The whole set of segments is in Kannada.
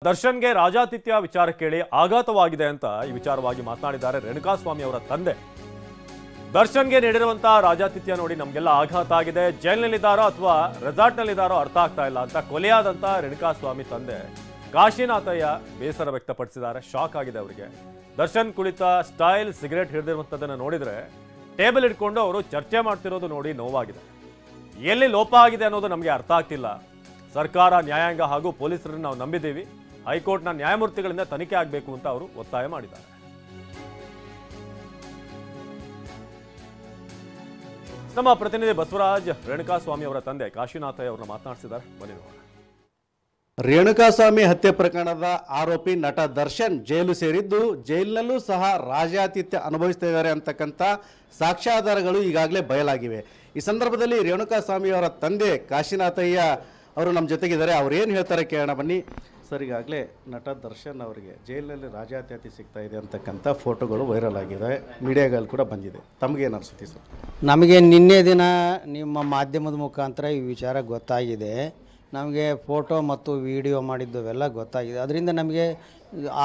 ದರ್ಶನ್ಗೆ ರಾಜಾತಿಥ್ಯ ವಿಚಾರ ಕೇಳಿ ಆಘಾತವಾಗಿದೆ ಅಂತ ಈ ವಿಚಾರವಾಗಿ ಮಾತನಾಡಿದ್ದಾರೆ ರೇಣುಕಾಸ್ವಾಮಿ ಅವರ ತಂದೆ. ದರ್ಶನ್ಗೆ ನೀಡಿರುವಂತಹ ರಾಜಾತಿಥ್ಯ ನೋಡಿ ನಮಗೆಲ್ಲ ಆಘಾತ ಆಗಿದೆ. ಜೈಲಿನಲ್ಲಿದ್ದಾರೋ ಅಥವಾ ರೆಸಾರ್ಟ್ನಲ್ಲಿದ್ದಾರೋ ಅರ್ಥ ಆಗ್ತಾ ಇಲ್ಲ ಅಂತ ಕೊಲೆಯಾದಂತ ರೇಣುಕಾಸ್ವಾಮಿ ತಂದೆ ಕಾಶಿನಾಥಯ್ಯ ಬೇಸರ ವ್ಯಕ್ತಪಡಿಸಿದ್ದಾರೆ. ಶಾಕ್ ಆಗಿದೆ ಅವರಿಗೆ. ದರ್ಶನ್ ಕುಳಿತ ಸ್ಟೈಲ್ ಸಿಗರೇಟ್ ಹಿಡಿದಿರುವಂಥದ್ದನ್ನು ನೋಡಿದ್ರೆ ಟೇಬಲ್ ಇಟ್ಕೊಂಡು ಅವರು ಚರ್ಚೆ ಮಾಡ್ತಿರೋದು ನೋಡಿ ನೋವಾಗಿದೆ. ಎಲ್ಲಿ ಲೋಪ ಆಗಿದೆ ಅನ್ನೋದು ನಮಗೆ ಅರ್ಥ ಆಗ್ತಿಲ್ಲ. ಸರ್ಕಾರ, ನ್ಯಾಯಾಂಗ ಹಾಗೂ ಪೊಲೀಸರನ್ನು ನಾವು ನಂಬಿದ್ದೀವಿ. ಹೈಕೋರ್ಟ್ನ ನ್ಯಾಯಮೂರ್ತಿಗಳಿಂದ ತನಿಖೆ ಆಗಬೇಕು ಅಂತ ಅವರು ಒತ್ತಾಯ ಮಾಡಿದ್ದಾರೆ. ನಮ್ಮ ಪ್ರತಿನಿಧಿ ಬಸವರಾಜ್ ರೇಣುಕಾಸ್ವಾಮಿ ಅವರ ತಂದೆ ಕಾಶಿನಾಥಯ್ಯ ಅವರನ್ನ ಮಾತನಾಡಿಸಿದ್ದಾರೆ. ಬನ್ನಿ ನೋಡೋಣ. ರೇಣುಕಾಸ್ವಾಮಿ ಹತ್ಯೆ ಪ್ರಕರಣದ ಆರೋಪಿ ನಟ ದರ್ಶನ್ ಜೈಲು ಸೇರಿದ್ದು, ಜೈಲಿನಲ್ಲೂ ಸಹ ರಾಜಾತಿಥ್ಯ ಅನುಭವಿಸ್ತಾ ಇದ್ದಾರೆ ಅಂತಕ್ಕಂಥ ಸಾಕ್ಷ್ಯಾಧಾರಗಳು ಈಗಾಗಲೇ ಬಯಲಾಗಿವೆ. ಈ ಸಂದರ್ಭದಲ್ಲಿ ರೇಣುಕಾಸ್ವಾಮಿ ಅವರ ತಂದೆ ಕಾಶಿನಾಥಯ್ಯ ಅವರು ನಮ್ಮ ಜೊತೆಗಿದ್ದಾರೆ. ಅವ್ರು ಏನು ಹೇಳ್ತಾರೆ ಕೇಳೋಣ ಬನ್ನಿ. ಸರ್, ಈಗಾಗಲೇ ನಟ ದರ್ಶನ್ ಅವರಿಗೆ ಜೈಲಿನಲ್ಲಿ ರಾಜಾತಿಥ್ಯ ಸಿಗ್ತಾ ಇದೆ ಅಂತಕ್ಕಂಥ ಫೋಟೋಗಳು ವೈರಲ್ ಆಗಿದೆ, ಮೀಡಿಯಾಗಳಲ್ಲಿ ಕೂಡ ಬಂದಿದೆ. ತಮಗೇನು ಅನಿಸುತ್ತೆ ಸರ್? ನಮಗೆ ನಿನ್ನೆ ದಿನ ನಿಮ್ಮ ಮಾಧ್ಯಮದ ಮುಖಾಂತರ ಈ ವಿಚಾರ ಗೊತ್ತಾಗಿದೆ. ನಮಗೆ ಫೋಟೋ ಮತ್ತು ವಿಡಿಯೋ ಮಾಡಿದ್ದವೆಲ್ಲ ಗೊತ್ತಾಗಿದೆ. ಅದರಿಂದ ನಮಗೆ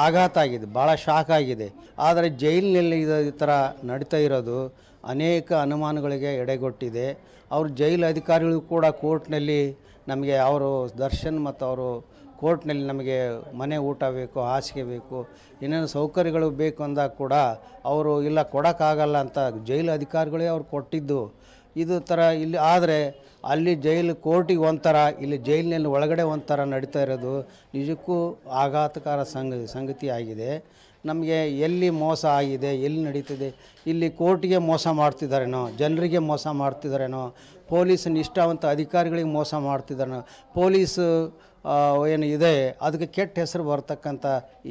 ಆಘಾತ ಆಗಿದೆ, ಭಾಳ ಶಾಕ್ ಆಗಿದೆ. ಆದರೆ ಜೈಲಿನಲ್ಲಿ ಈ ಥರ ನಡೀತಾ ಇರೋದು ಅನೇಕ ಅನುಮಾನಗಳಿಗೆ ಎಡೆಗೊಟ್ಟಿದೆ. ಅವರು ಜೈಲು ಅಧಿಕಾರಿಗಳು ಕೂಡ ಕೋರ್ಟ್ನಲ್ಲಿ ನಮಗೆ ಅವರು ದರ್ಶನ್ ಮತ್ತು ಅವರು ಕೋರ್ಟ್ನಲ್ಲಿ ನಮಗೆ ಮನೆ ಊಟ ಬೇಕು, ಹಾಸಿಗೆ ಬೇಕು, ಏನೇನು ಸೌಕರ್ಯಗಳು ಬೇಕು ಅಂದಾಗ ಕೂಡ ಅವರು ಇಲ್ಲ ಕೊಡೋಕ್ಕಾಗಲ್ಲ ಅಂತ ಜೈಲು ಅಧಿಕಾರಿಗಳೇ ಅವ್ರು ಕೊಟ್ಟಿದ್ದು. ಇದು ಥರ ಇಲ್ಲಿ ಆದರೆ ಅಲ್ಲಿ ಜೈಲು ಕೋರ್ಟಿಗೆ ಒಂಥರ, ಇಲ್ಲಿ ಜೈಲಿನಲ್ಲಿ ಒಳಗಡೆ ಒಂಥರ ನಡೀತಾ ಇರೋದು ನಿಜಕ್ಕೂ ಆಘಾತಕಾರ ಸಂಗತಿ ಆಗಿದೆ. ನಮಗೆ ಎಲ್ಲಿ ಮೋಸ ಆಗಿದೆ, ಎಲ್ಲಿ ನಡೀತಿದೆ, ಇಲ್ಲಿ ಕೋರ್ಟಿಗೆ ಮೋಸ ಮಾಡ್ತಿದ್ದಾರೇನೋ, ಜನರಿಗೆ ಮೋಸ ಮಾಡ್ತಿದ್ದಾರೇನೋ, ಪೊಲೀಸ್ ನಿಷ್ಠಾವಂತ ಅಧಿಕಾರಿಗಳಿಗೆ ಮೋಸ ಮಾಡ್ತಿದ್ದಾರೇನೋ, ಪೊಲೀಸು ಏನು ಇದೆ ಅದಕ್ಕೆ ಕೆಟ್ಟ ಹೆಸರು ಬರ್ತಕ್ಕಂಥ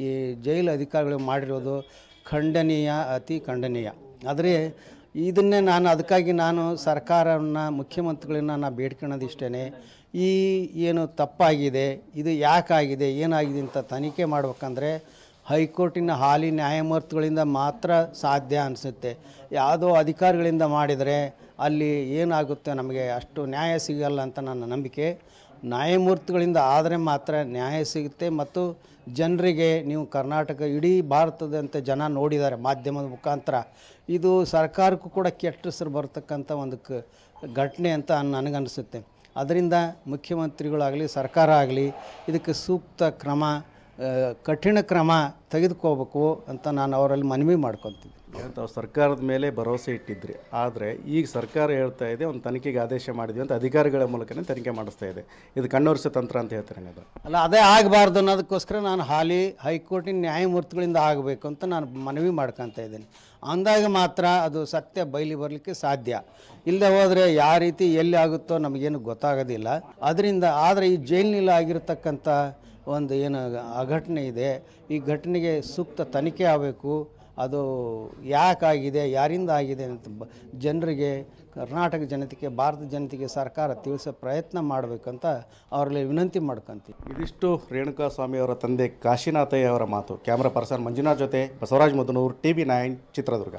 ಈ ಜೈಲು ಅಧಿಕಾರಿಗಳು ಮಾಡಿರೋದು ಖಂಡನೀಯ, ಅತಿ ಖಂಡನೀಯ. ಆದರೆ ಇದನ್ನೇ ಅದಕ್ಕಾಗಿ ನಾನು ಸರ್ಕಾರವನ್ನು, ಮುಖ್ಯಮಂತ್ರಿಗಳನ್ನ ನಾನು ಬೇಡ್ಕೊಳ್ಳೋದು ಇಷ್ಟೇ. ಈ ಏನು ತಪ್ಪಾಗಿದೆ, ಇದು ಯಾಕಾಗಿದೆ, ಏನಾಗಿದೆ ಅಂತ ತನಿಖೆ ಮಾಡ್ಬೇಕಂದ್ರೆ ಹೈಕೋರ್ಟಿನ ಹಾಲಿ ನ್ಯಾಯಮೂರ್ತಿಗಳಿಂದ ಮಾತ್ರ ಸಾಧ್ಯ ಅನಿಸುತ್ತೆ. ಯಾವುದೋ ಅಧಿಕಾರಿಗಳಿಂದ ಮಾಡಿದರೆ ಅಲ್ಲಿ ಏನಾಗುತ್ತೆ, ನಮಗೆ ಅಷ್ಟು ನ್ಯಾಯ ಸಿಗಲ್ಲ ಅಂತ ನನ್ನ ನಂಬಿಕೆ. ನ್ಯಾಯಮೂರ್ತಿಗಳಿಂದ ಆದರೆ ಮಾತ್ರ ನ್ಯಾಯ ಸಿಗುತ್ತೆ. ಮತ್ತು ಜನರಿಗೆ, ನೀವು ಕರ್ನಾಟಕ, ಇಡೀ ಭಾರತದಂತೆ ಜನ ನೋಡಿದ್ದಾರೆ ಮಾಧ್ಯಮದ ಮುಖಾಂತರ. ಇದು ಸರ್ಕಾರಕ್ಕೂ ಕೂಡ ಕೆಟ್ಟ ಹೆಸರು ಬರ್ತಕ್ಕಂಥ ಒಂದು ಘಟನೆ ಅಂತ ನನಗನ್ನಿಸುತ್ತೆ. ಅದರಿಂದ ಮುಖ್ಯಮಂತ್ರಿಗಳಾಗಲಿ, ಸರ್ಕಾರ ಆಗಲಿ ಇದಕ್ಕೆ ಸೂಕ್ತ ಕ್ರಮ, ಕಠಿಣ ಕ್ರಮ ತೆಗೆದುಕೋಬೇಕು ಅಂತ ನಾನು ಅವರಲ್ಲಿ ಮನವಿ ಮಾಡ್ಕೊತೀನಿ. ತಾವು ಸರ್ಕಾರದ ಮೇಲೆ ಭರವಸೆ ಇಟ್ಟಿದ್ರಿ, ಆದರೆ ಈಗ ಸರ್ಕಾರ ಹೇಳ್ತಾ ಇದೆ ಒಂದು ತನಿಖೆಗೆ ಆದೇಶ ಮಾಡಿದ್ವಿ ಅಂತ ಅಧಿಕಾರಿಗಳ ಮೂಲಕನೇ ತನಿಖೆ ಮಾಡಿಸ್ತಾ ಇದೆ. ಇದು ಕಣ್ಣೊರೆಸೋ ತಂತ್ರ ಅಂತ ಹೇಳ್ತಾರೆ. ಅಲ್ಲ, ಅದೇ ಆಗಬಾರ್ದು ಅನ್ನೋದಕ್ಕೋಸ್ಕರ ನಾನು ಹಾಲಿ ಹೈಕೋರ್ಟಿನ ನ್ಯಾಯಮೂರ್ತಿಗಳಿಂದ ಆಗಬೇಕು ಅಂತ ನಾನು ಮನವಿ ಮಾಡ್ಕೊತಾ ಇದ್ದೀನಿ. ಅಂದಾಗ ಮಾತ್ರ ಅದು ಸತ್ಯ ಬಯಲಿ ಬರಲಿಕ್ಕೆ ಸಾಧ್ಯ. ಇಲ್ಲದೆ ಹೋದರೆ ಯಾವ ರೀತಿ ಎಲ್ಲಿ ಆಗುತ್ತೋ ನಮಗೇನು ಗೊತ್ತಾಗೋದಿಲ್ಲ. ಅದರಿಂದ ಆದರೆ ಈ ಜೈಲಿನಲ್ಲಿ ಆಗಿರತಕ್ಕಂಥ ಒಂದು ಏನು ಅಘಟನೆ ಇದೆ, ಈ ಘಟನೆಗೆ ಸೂಕ್ತ ತನಿಖೆ ಆಗಬೇಕು. ಅದು ಯಾಕಾಗಿದೆ, ಯಾರಿಂದ ಆಗಿದೆ ಅಂತ ಜನರಿಗೆ, ಕರ್ನಾಟಕ ಜನತೆಗೆ, ಭಾರತ ಜನತೆಗೆ ಸರ್ಕಾರ ತಿಳಿಸೋ ಪ್ರಯತ್ನ ಮಾಡಬೇಕಂತ ಅವರಲ್ಲಿ ವಿನಂತಿ ಮಾಡ್ಕೊಂತೀವಿ. ಇದಿಷ್ಟು ರೇಣುಕಾಸ್ವಾಮಿ ಅವರ ತಂದೆ ಕಾಶಿನಾಥಯ್ಯ ಅವರ ಮಾತು. ಕ್ಯಾಮ್ರಾ ಪರ್ಸನ್ ಮಂಜುನಾಥ್ ಜೊತೆ ಬಸವರಾಜ್ ಮುದನೂರು, TV9 ಚಿತ್ರದುರ್ಗ.